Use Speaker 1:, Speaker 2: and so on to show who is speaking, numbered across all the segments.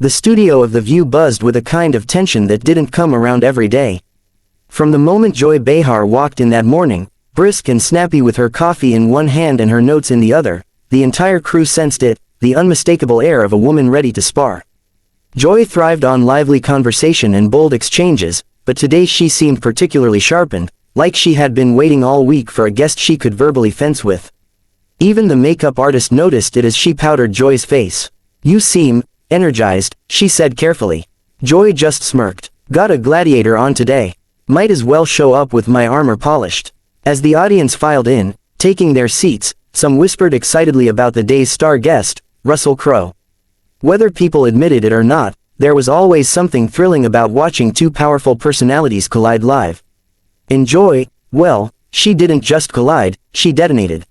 Speaker 1: The studio of The View buzzed with a kind of tension that didn't come around every day. From the moment Joy Behar walked in that morning, brisk and snappy with her coffee in one hand and her notes in the other, the entire crew sensed it, the unmistakable air of a woman ready to spar. Joy thrived on lively conversation and bold exchanges, but today she seemed particularly sharpened, like she had been waiting all week for a guest she could verbally fence with. Even the makeup artist noticed it as she powdered Joy's face. "You seem energized," she said carefully. Joy just smirked. "Got a gladiator on today. Might as well show up with my armor polished." As the audience filed in, taking their seats, some whispered excitedly about the day's star guest, Russell Crowe. Whether people admitted it or not, there was always something thrilling about watching two powerful personalities collide live. In Joy, well, she didn't just collide, she detonated.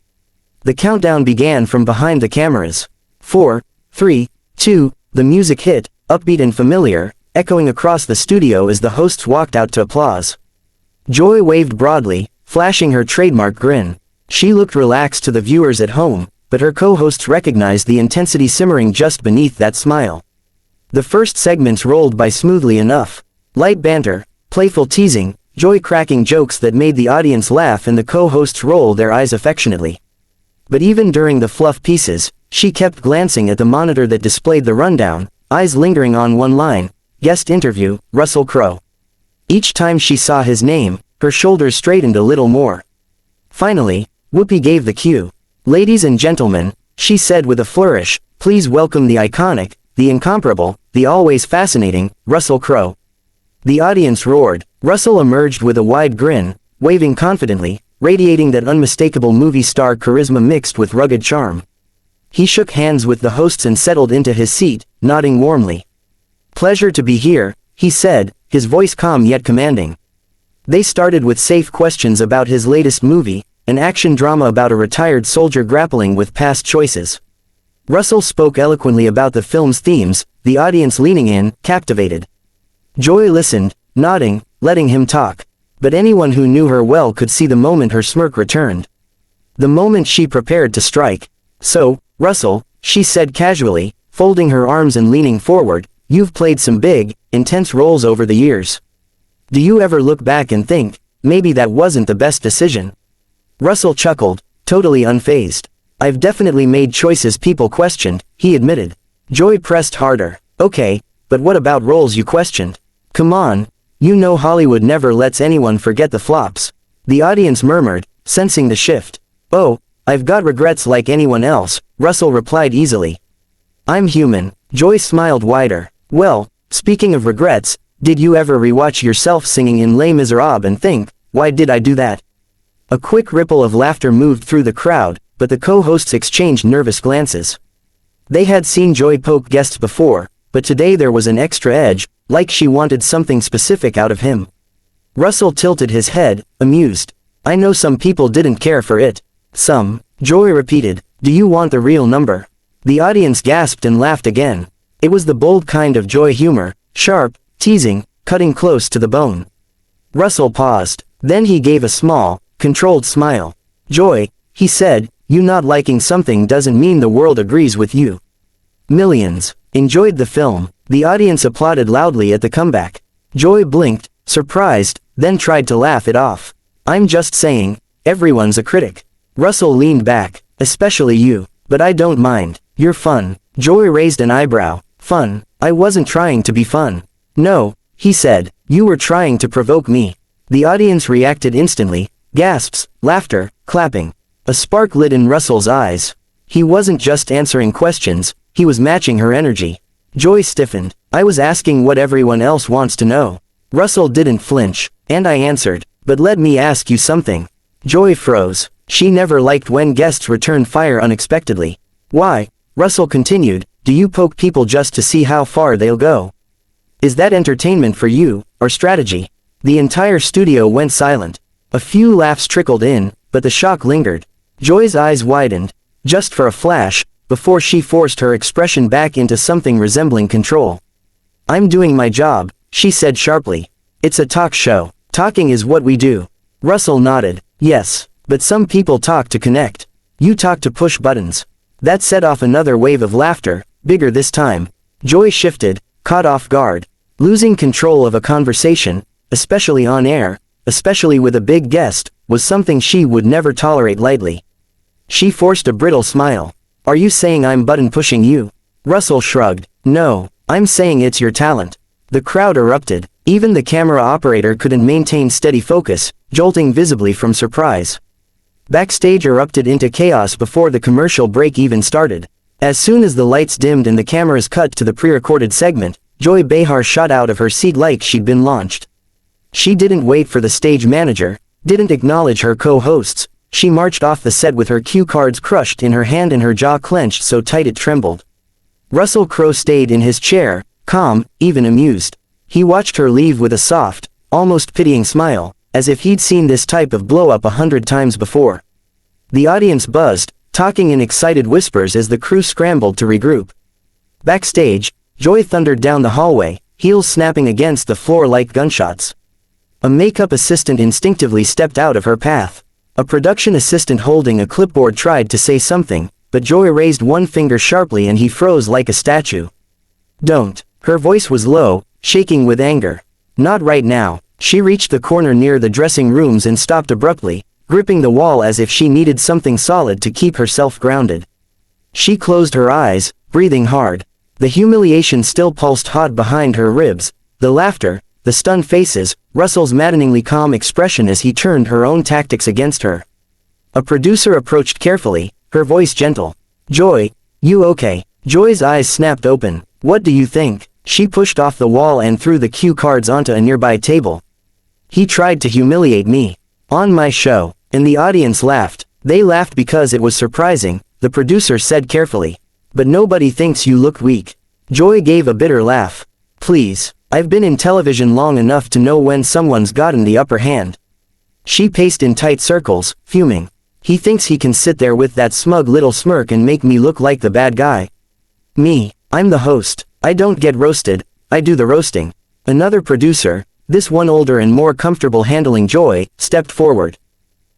Speaker 1: The countdown began from behind the cameras. 4, 3, 2, the music hit, upbeat and familiar, echoing across the studio as the hosts walked out to applause. Joy waved broadly, flashing her trademark grin. She looked relaxed to the viewers at home, but her co-hosts recognized the intensity simmering just beneath that smile. The first segments rolled by smoothly enough. Light banter, playful teasing, Joy cracking jokes that made the audience laugh and the co-hosts roll their eyes affectionately. But even during the fluff pieces, she kept glancing at the monitor that displayed the rundown, eyes lingering on one line, guest interview, Russell Crowe. Each time she saw his name, her shoulders straightened a little more. Finally, Whoopi gave the cue. "Ladies and gentlemen," she said with a flourish, "please welcome the iconic, the incomparable, the always fascinating, Russell Crowe." The audience roared. Russell emerged with a wide grin, waving confidently, radiating that unmistakable movie star charisma mixed with rugged charm. He shook hands with the hosts and settled into his seat, nodding warmly. "Pleasure to be here," he said, his voice calm yet commanding. They started with safe questions about his latest movie, an action drama about a retired soldier grappling with past choices. Russell spoke eloquently about the film's themes, the audience leaning in, captivated. Joy listened, nodding, letting him talk. But anyone who knew her well could see the moment her smirk returned. The moment she prepared to strike. "So, Russell," she said casually, folding her arms and leaning forward, "you've played some big, intense roles over the years. Do you ever look back and think, maybe that wasn't the best decision?" Russell chuckled, totally unfazed. "I've definitely made choices people questioned," he admitted. Joy pressed harder. "Okay, but what about roles you questioned? Come on, you know Hollywood never lets anyone forget the flops." The audience murmured, sensing the shift. "Oh, I've got regrets like anyone else," Russell replied easily. "I'm human." Joy smiled wider. "Well, speaking of regrets, did you ever rewatch yourself singing in Les Miserables and think, why did I do that?" A quick ripple of laughter moved through the crowd, but the co-hosts exchanged nervous glances. They had seen Joy poke guests before, but today there was an extra edge, like she wanted something specific out of him. Russell tilted his head, amused. "I know some people didn't care for it." "Some," Joy repeated. "Do you want the real number?" The audience gasped and laughed again. It was the bold kind of Joy humor, sharp, teasing, cutting close to the bone. Russell paused. Then he gave a small, controlled smile. "Joy," he said, "you not liking something doesn't mean the world agrees with you." Millions enjoyed the film. The audience applauded loudly at the comeback. Joy blinked, surprised, then tried to laugh it off. "I'm just saying, everyone's a critic." Russell leaned back. "Especially you. But I don't mind. You're fun." Joy raised an eyebrow. "Fun? I wasn't trying to be fun." "No," he said, "you were trying to provoke me." The audience reacted instantly. Gasps, laughter, clapping. A spark lit in Russell's eyes. He wasn't just answering questions, he was matching her energy. Joy stiffened. "I was asking what everyone else wants to know." Russell didn't flinch. "And I answered. But let me ask you something." Joy froze. She never liked when guests returned fire unexpectedly. "Why?" Russell continued. "Do you poke people just to see how far they'll go? Is that entertainment for you, or strategy?" The entire studio went silent. A few laughs trickled in, but the shock lingered. Joy's eyes widened, just for a flash, before she forced her expression back into something resembling control. "I'm doing my job," she said sharply. "It's a talk show. Talking is what we do." Russell nodded. "Yes, but some people talk to connect. You talk to push buttons." That set off another wave of laughter, bigger this time. Joy shifted, caught off guard. Losing control of a conversation, especially on air, especially with a big guest, was something she would never tolerate lightly. She forced a brittle smile. Are you saying I'm button pushing you? Russell shrugged. No, I'm saying it's your talent. The crowd erupted. Even the camera operator couldn't maintain steady focus, jolting visibly from surprise. Backstage erupted into chaos before the commercial break even started. As soon as the lights dimmed and the cameras cut to the pre-recorded segment, Joy Behar shot out of her seat like she'd been launched. She didn't wait for the stage manager, didn't acknowledge her co-hosts. She marched off the set with her cue cards crushed in her hand and her jaw clenched so tight it trembled. Russell Crowe stayed in his chair, calm, even amused. He watched her leave with a soft, almost pitying smile, as if he'd seen this type of blow-up 100 times before. The audience buzzed, talking in excited whispers as the crew scrambled to regroup. Backstage, Joy thundered down the hallway, heels snapping against the floor like gunshots. A makeup assistant instinctively stepped out of her path. A production assistant holding a clipboard tried to say something, but Joy raised one finger sharply and he froze like a statue. Don't. Her voice was low, shaking with anger. Not right now. She reached the corner near the dressing rooms and stopped abruptly, gripping the wall as if she needed something solid to keep herself grounded. She closed her eyes, breathing hard. The humiliation still pulsed hot behind her ribs, the laughter, the stunned faces, Russell's maddeningly calm expression as he turned her own tactics against her. A producer approached carefully, her voice gentle. Joy, you okay? Joy's eyes snapped open. What do you think? She pushed off the wall and threw the cue cards onto a nearby table. He tried to humiliate me. On my show. And the audience laughed. They laughed because it was surprising, the producer said carefully. But nobody thinks you look weak. Joy gave a bitter laugh. Please, I've been in television long enough to know when someone's gotten the upper hand. She paced in tight circles, fuming. He thinks he can sit there with that smug little smirk and make me look like the bad guy. Me, I'm the host. I don't get roasted, I do the roasting. Another producer, this one older and more comfortable handling Joy, stepped forward.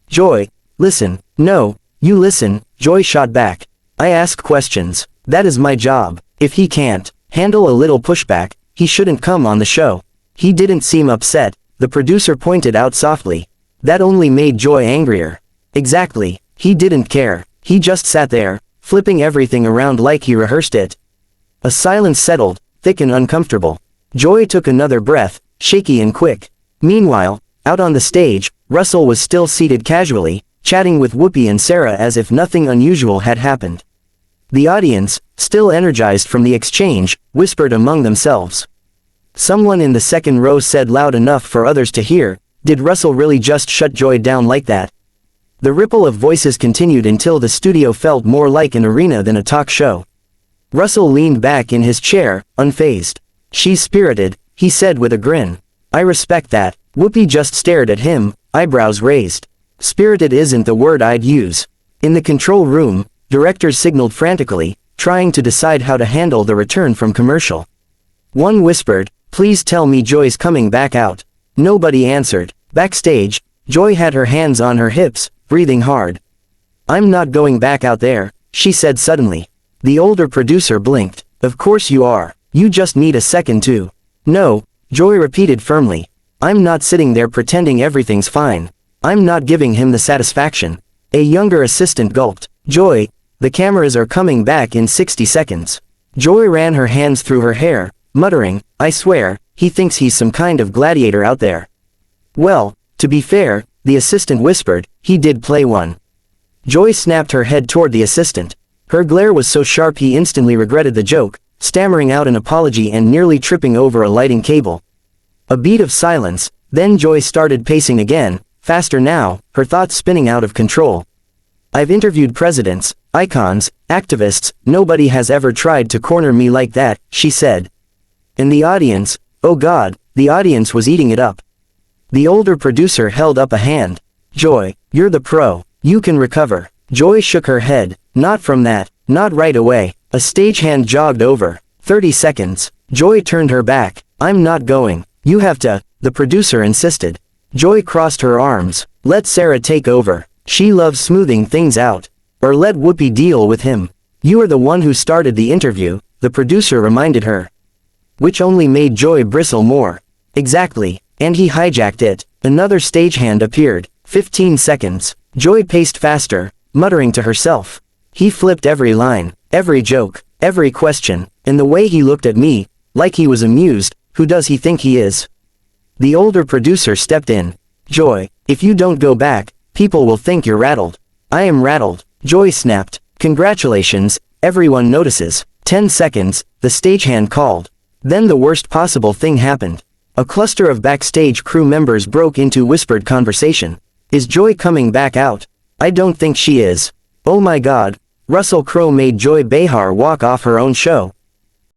Speaker 1: Joy, listen. No, you listen, Joy shot back. I ask questions. That is my job. If he can't handle a little pushback, he shouldn't come on the show. He didn't seem upset, the producer pointed out softly. That only made Joy angrier. Exactly, he didn't care. He just sat there, flipping everything around like he rehearsed it. A silence settled, thick and uncomfortable. Joy took another breath, shaky and quick. Meanwhile, out on the stage, Russell was still seated casually, chatting with Whoopi and Sarah as if nothing unusual had happened. The audience, still energized from the exchange, whispered among themselves. Someone in the second row said loud enough for others to hear, did Russell really just shut Joy down like that? The ripple of voices continued until the studio felt more like an arena than a talk show. Russell leaned back in his chair, unfazed. She's spirited, he said with a grin. I respect that. Whoopi just stared at him, eyebrows raised. Spirited isn't the word I'd use. In the control room, directors signaled frantically, trying to decide how to handle the return from commercial. One whispered, please tell me Joy's coming back out. Nobody answered. Backstage, Joy had her hands on her hips, breathing hard. I'm not going back out there, she said suddenly. The older producer blinked. Of course you are. You just need a second to. No, Joy repeated firmly. I'm not sitting there pretending everything's fine. I'm not giving him the satisfaction. A younger assistant gulped. Joy, the cameras are coming back in 60 seconds. Joy ran her hands through her hair, muttering, I swear, he thinks he's some kind of gladiator out there. Well, to be fair, the assistant whispered, he did play one. Joy snapped her head toward the assistant. Her glare was so sharp he instantly regretted the joke, stammering out an apology and nearly tripping over a lighting cable. A beat of silence, then Joy started pacing again, faster now, her thoughts spinning out of control. I've interviewed presidents, icons, activists, nobody has ever tried to corner me like that, she said. And the audience, oh God, the audience was eating it up. The older producer held up a hand. Joy, you're the pro, you can recover. Joy shook her head, not from that, not right away. A stagehand jogged over. 30 seconds. Joy turned her back. I'm not going. You have to, the producer insisted. Joy crossed her arms. Let Sarah take over. She loves smoothing things out. Or let Whoopi deal with him. You are the one who started the interview, the producer reminded her. Which only made Joy bristle more. Exactly, and he hijacked it. Another stagehand appeared. 15 seconds. Joy paced faster, muttering to herself. He flipped every line, every joke, every question, and the way he looked at me, like he was amused. Who does he think he is? The older producer stepped in. Joy, if you don't go back, people will think you're rattled. I am rattled, Joy snapped. Congratulations, everyone notices. 10 seconds, the stagehand called. Then the worst possible thing happened. A cluster of backstage crew members broke into whispered conversation. Is Joy coming back out? I don't think she is. Oh my god. Russell Crowe made Joy Behar walk off her own show.